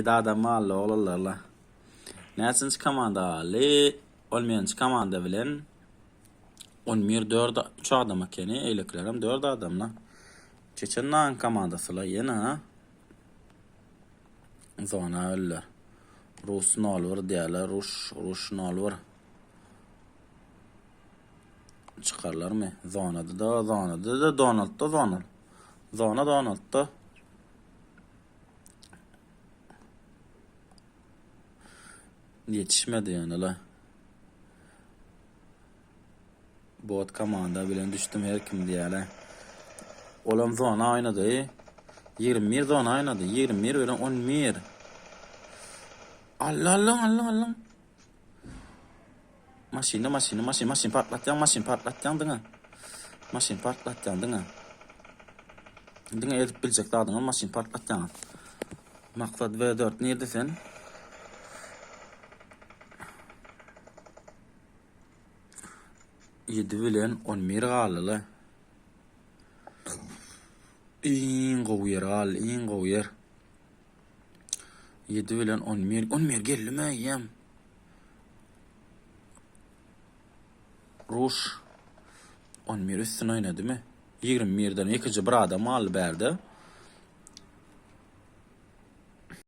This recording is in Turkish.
adam mallı olarlar. Näçinçi komanda aly? Olmayançy komanda bilen 11-4 3 adam ekeni, eýleklerim 4 adamla. Çeçennaň komandasyla ýene zona öller. Rus nolwer diýerler, Rus nolwer. Çıkarlarmy? Zonada da Donald da Donald. Zona Donald da. Yetişmedi yani la. Bot komanda bilen düştüm her kim diýerler. Olam zona oynadı. 21 zona oynadı. 21 bilen 11. Allah. Maşin patlatýan diňe. Maşin patlatýan diňe. Diňe edip biljek dadyňa maşin patlatýan. Maksat V4 nerede sen? Yedi bilen 11 galyla. İň gowy yer. 7 bilen 11 gelme ýem. Ruş 11 üstüne oynadymy? 21'den ikinci bir adam aly berdi.